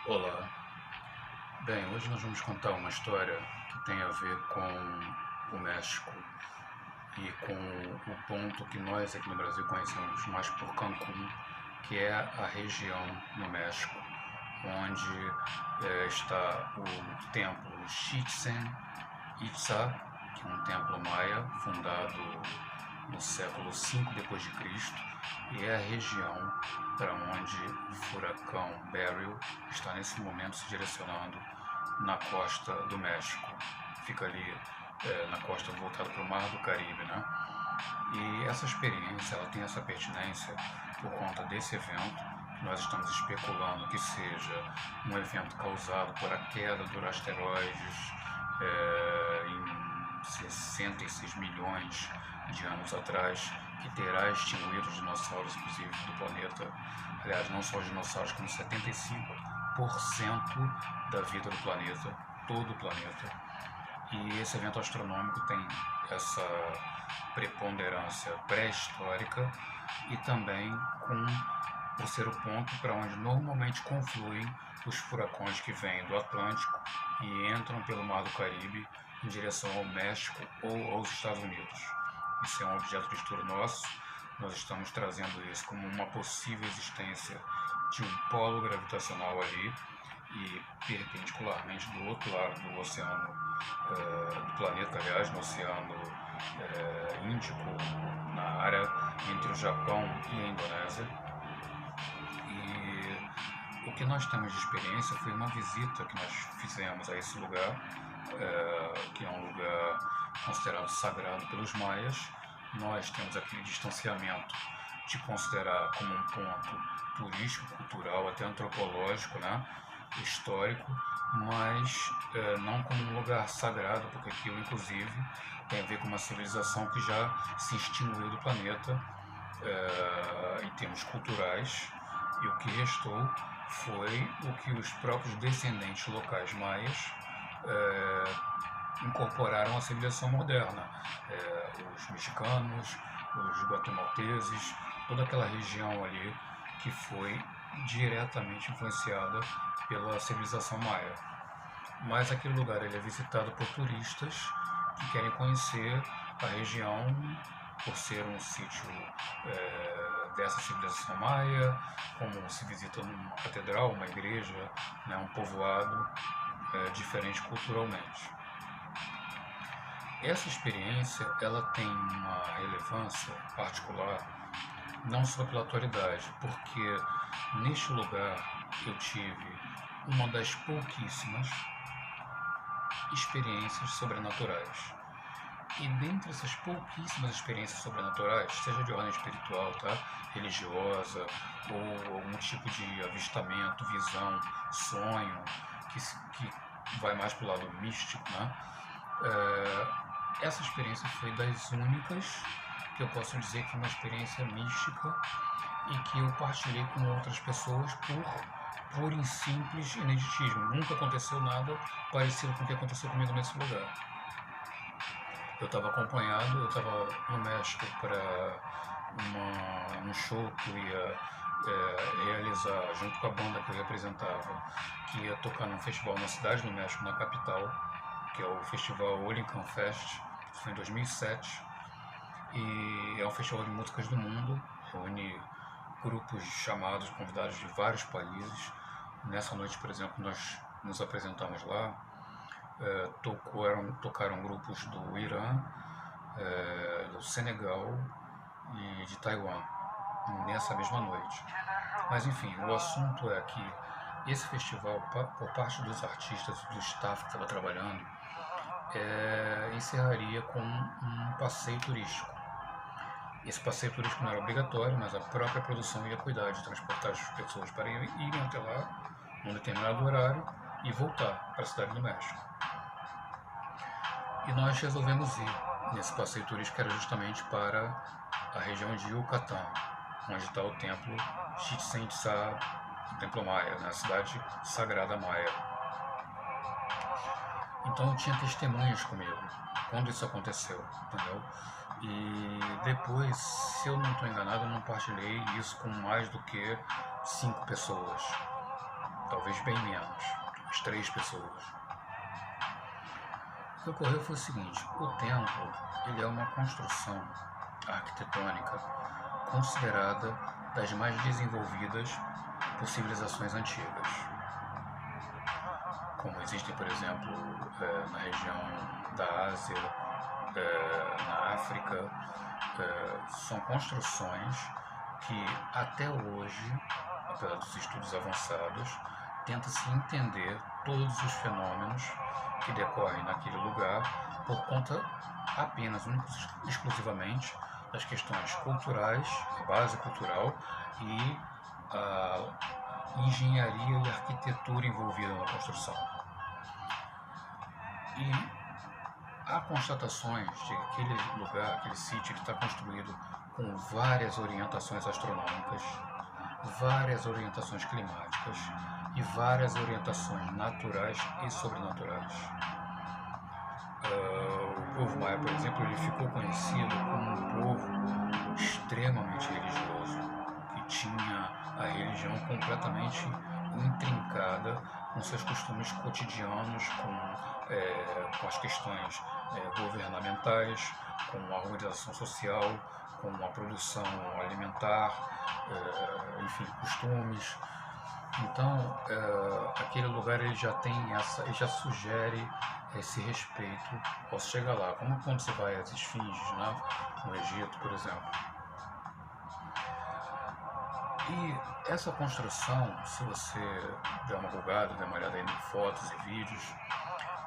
Olá. Bem, hoje nós vamos contar uma história que tem a ver com o México e com o ponto que nós aqui no Brasil conhecemos mais por Cancún, que é a região no México, onde está o templo Chichén Itzá, que é um templo maia fundado no século V depois de Cristo, e é a região para onde o furacão Beryl está nesse momento se direcionando na costa do México. Fica ali na costa voltada para o Mar do Caribe, né? E essa experiência, ela tem essa pertinência por conta desse evento que nós estamos especulando que seja um evento causado por a queda do asteroides em 66 milhões de anos atrás, que terá extinguido os dinossauros, inclusive, do planeta. Aliás, não só os dinossauros, como 75% da vida do planeta, todo o planeta. E esse evento astronômico tem essa preponderância pré-histórica e também por ser o ponto para onde normalmente confluem os furacões que vêm do Atlântico e entram pelo Mar do Caribe em direção ao México ou aos Estados Unidos. Isso é um objeto de estudo nosso. Nós estamos trazendo isso como uma possível existência de um polo gravitacional ali e perpendicularmente do outro lado do oceano, do planeta, aliás, no oceano Índico, na área entre o Japão e a Indonésia. E o que nós temos de experiência foi uma visita que nós fizemos a esse lugar, que é um lugar considerado sagrado pelos maias. Nós temos aquele distanciamento de considerar como um ponto turístico, cultural, até antropológico, né? Histórico, mas não como um lugar sagrado, porque aquilo inclusive tem a ver com uma civilização que já se extinguiu do planeta em termos culturais, e o que restou foi o que os próprios descendentes locais maias incorporaram à civilização moderna. Os mexicanos, os guatemalteses, toda aquela região ali que foi diretamente influenciada pela civilização maia. Mas aquele lugar ele é visitado por turistas que querem conhecer a região por ser um sítio dessa civilização maia, como se visita uma catedral, uma igreja, né, um povoado diferente culturalmente. Essa experiência ela tem uma relevância particular não só pela atualidade, porque neste lugar eu tive uma das pouquíssimas experiências sobrenaturais. E dentre essas pouquíssimas experiências sobrenaturais, seja de ordem espiritual, tá? Religiosa, ou algum tipo de avistamento, visão, sonho, que vai mais para o lado místico, né? Essa experiência foi das únicas que eu posso dizer que é uma experiência mística e que eu partilhei com outras pessoas por puro e simples ineditismo. Nunca aconteceu nada parecido com o que aconteceu comigo nesse lugar. Eu estava acompanhado, eu estava no México para um show que eu ia realizar junto com a banda que eu representava, que ia tocar num festival na cidade do México, na capital, que é o festival Olincan Fest. Isso foi em 2007 e é um festival de músicas do mundo, reúne grupos chamados, convidados de vários países. Nessa noite, por exemplo, nós nos apresentamos lá. Tocaram grupos do Irã, do Senegal e de Taiwan nessa mesma noite. Mas enfim, o assunto é que esse festival, por parte dos artistas, do staff que estava trabalhando, encerraria com um passeio turístico. Esse passeio turístico não era obrigatório, mas a própria produção ia cuidar de transportar as pessoas para irem até lá num determinado horário e voltar para a cidade do México. E nós resolvemos ir nesse passeio turístico, que era justamente para a região de Yucatán, onde está o templo Chichén Itzá, o templo maia, na cidade sagrada maia. Então eu tinha testemunhas comigo quando isso aconteceu, entendeu? E depois, se eu não estou enganado, eu não partilhei isso com mais do que 5 pessoas. talvez bem menos, umas 3 pessoas. O que ocorreu foi o seguinte: o templo ele é uma construção arquitetônica considerada das mais desenvolvidas por civilizações antigas, como existem, por exemplo, na região da Ásia, na África. São construções que até hoje, apesar dos estudos avançados, tenta-se entender todos os fenômenos que decorrem naquele lugar por conta apenas, exclusivamente, das questões culturais, a base cultural e a engenharia e arquitetura envolvida na construção. E há constatações de que aquele lugar, aquele sítio, está construído com várias orientações astronômicas, várias orientações climáticas e várias orientações naturais e sobrenaturais. O povo maia, por exemplo, ele ficou conhecido como um povo extremamente religioso, que tinha a religião completamente intrincada com seus costumes cotidianos, com as questões governamentais, com a organização social, com a produção alimentar, enfim, costumes. Então, aquele lugar ele já tem ele já sugere esse respeito ao chegar lá, como quando você vai às esfinges, né, no Egito, por exemplo. E essa construção, se você der uma bugada, der uma olhada em fotos e vídeos,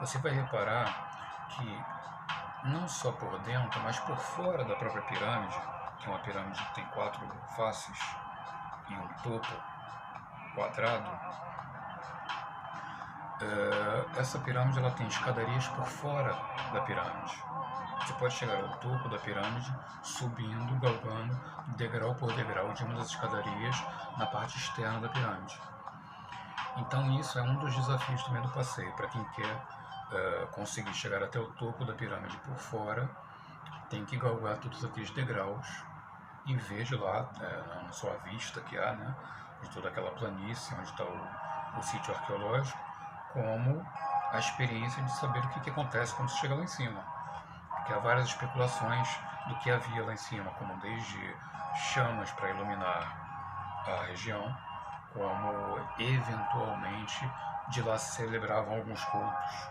você vai reparar que não só por dentro, mas por fora da própria pirâmide, que é uma pirâmide que tem 4 faces e um topo quadrado, essa pirâmide ela tem escadarias por fora da pirâmide. Você pode chegar ao topo da pirâmide subindo, galgando, degrau por degrau de uma das escadarias na parte externa da pirâmide. Então isso é um dos desafios também do passeio, para quem quer conseguir chegar até o topo da pirâmide por fora, tem que galgar todos aqueles degraus e ver de lá, na sua vista que há, né, de toda aquela planície onde está o sítio arqueológico, como a experiência de saber o que acontece quando você chega lá em cima. Porque há várias especulações do que havia lá em cima, como desde chamas para iluminar a região, como eventualmente de lá se celebravam alguns cultos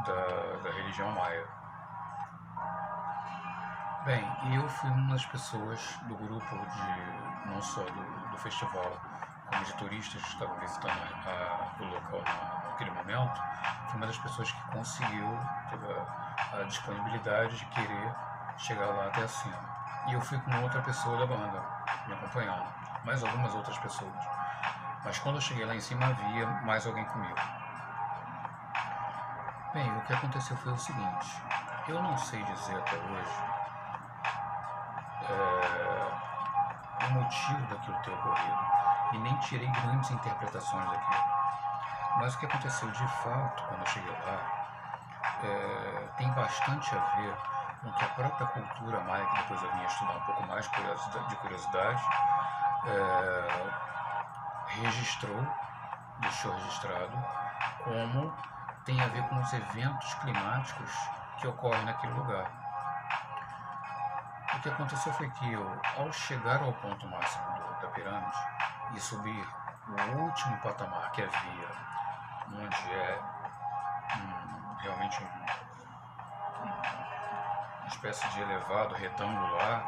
da religião maia. Bem, eu fui uma das pessoas do grupo, não só do festival, como de turistas que estavam visitando o local naquele momento, fui uma das pessoas que conseguiu, teve a disponibilidade de querer chegar lá até acima. E eu fui com outra pessoa da banda, me acompanhando, mais algumas outras pessoas. Mas quando eu cheguei lá em cima, havia mais alguém comigo. Bem, o que aconteceu foi o seguinte: eu não sei dizer até hoje o motivo daquilo ter ocorrido, e nem tirei grandes interpretações daquilo. Mas o que aconteceu de fato quando eu cheguei lá tem bastante a ver com que a própria cultura maia, que depois eu vim estudar um pouco mais de curiosidade, deixou registrado como tem a ver com os eventos climáticos que ocorrem naquele lugar. O que aconteceu foi que eu, ao chegar ao ponto máximo da pirâmide e subir o último patamar que havia, onde realmente uma espécie de elevado retangular,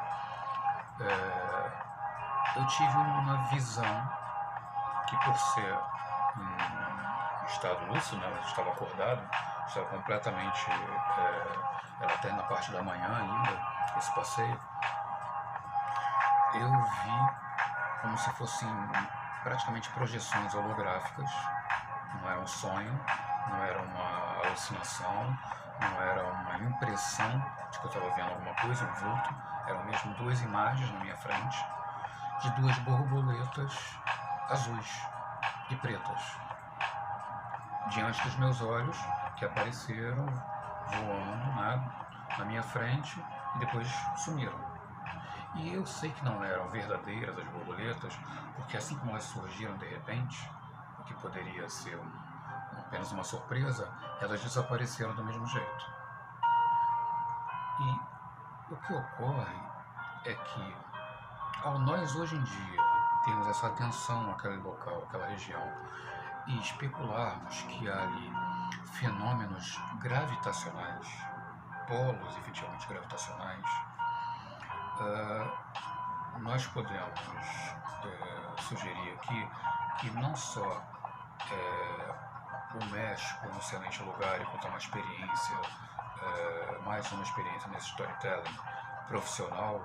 eu tive uma visão que, por ser em estado lúcido, né, eu estava acordado, estava completamente, era até na parte da manhã ainda, esse passeio, eu vi como se fossem praticamente projeções holográficas. Não era um sonho, não era uma alucinação, não era uma impressão de que eu estava vendo alguma coisa, um vulto. Eram mesmo 2 imagens na minha frente de 2 borboletas azuis e pretas diante dos meus olhos, que apareceram voando, né, na minha frente e depois sumiram. E eu sei que não eram verdadeiras as borboletas, porque assim como elas surgiram de repente, que poderia ser apenas uma surpresa, elas desapareceram do mesmo jeito. E o que ocorre é que, ao nós hoje em dia termos essa atenção àquele local, àquela região, e especularmos que há ali fenômenos gravitacionais, polos efetivamente gravitacionais, nós podemos sugerir aqui que não só o México é um excelente lugar e contar uma experiência, mais uma experiência nesse storytelling profissional,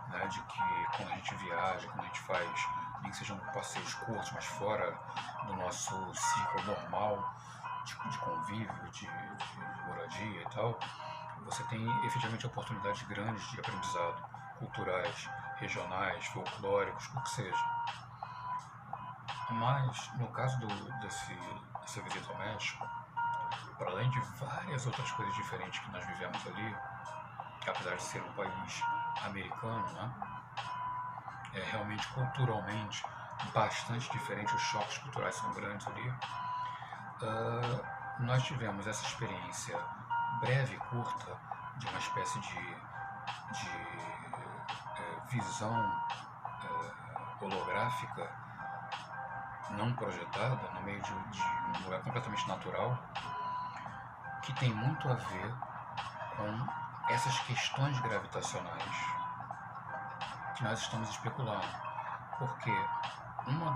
né, de que quando a gente viaja, quando a gente faz, nem que sejam passeios curtos, mas fora do nosso ciclo normal de convívio, de moradia e tal, você tem efetivamente oportunidades grandes de aprendizado, culturais, regionais, folclóricos, o que seja. Mas, no caso dessa visita ao México, para além de várias outras coisas diferentes que nós vivemos ali, apesar de ser um país americano, né, é realmente culturalmente bastante diferente, os choques culturais são grandes ali, nós tivemos essa experiência breve e curta de uma espécie de visão holográfica não projetada no meio de um lugar completamente natural, que tem muito a ver com essas questões gravitacionais que nós estamos especulando, porque um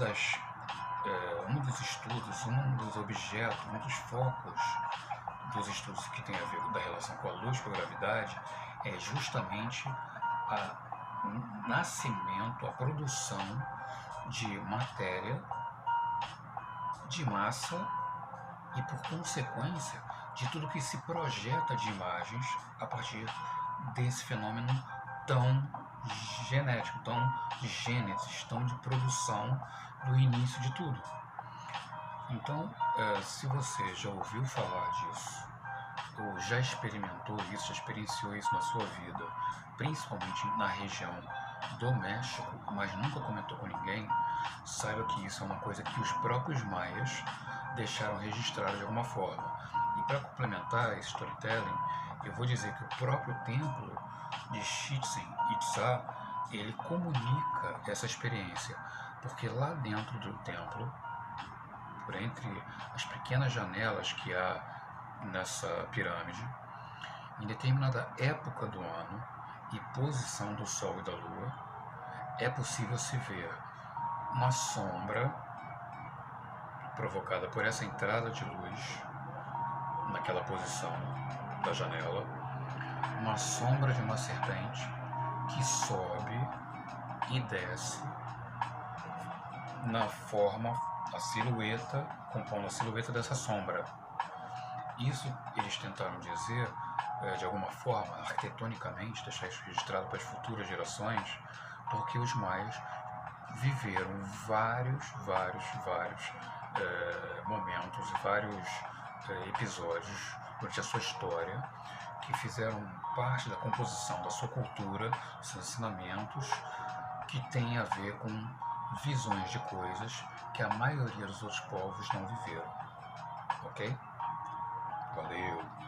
dos estudos, um dos objetos, um dos focos dos estudos que tem a ver da relação com a luz, com a gravidade, é justamente o nascimento, a produção de matéria, de massa e, por consequência, de tudo que se projeta de imagens a partir desse fenômeno tão genético, tão de gênesis, tão de produção do início de tudo. Então, se você já ouviu falar disso, ou já experimentou isso, já experienciou isso na sua vida, principalmente na região do México, mas nunca comentou com ninguém, saiba que isso é uma coisa que os próprios maias deixaram registrado de alguma forma. E para complementar esse storytelling, eu vou dizer que o próprio templo de Chichén Itzá, ele comunica essa experiência, porque lá dentro do templo, por entre as pequenas janelas que há nessa pirâmide, em determinada época do ano e posição do Sol e da Lua, é possível se ver uma sombra provocada por essa entrada de luz naquela posição da janela, uma sombra de uma serpente que sobe e desce na forma, a silhueta, compondo a silhueta dessa sombra. Isso eles tentaram dizer, de alguma forma, arquitetonicamente, deixar isso registrado para as futuras gerações, porque os maias viveram vários momentos e vários episódios durante a sua história que fizeram parte da composição da sua cultura, dos seus ensinamentos, que tem a ver com visões de coisas que a maioria dos outros povos não viveram. Ok? Valeu!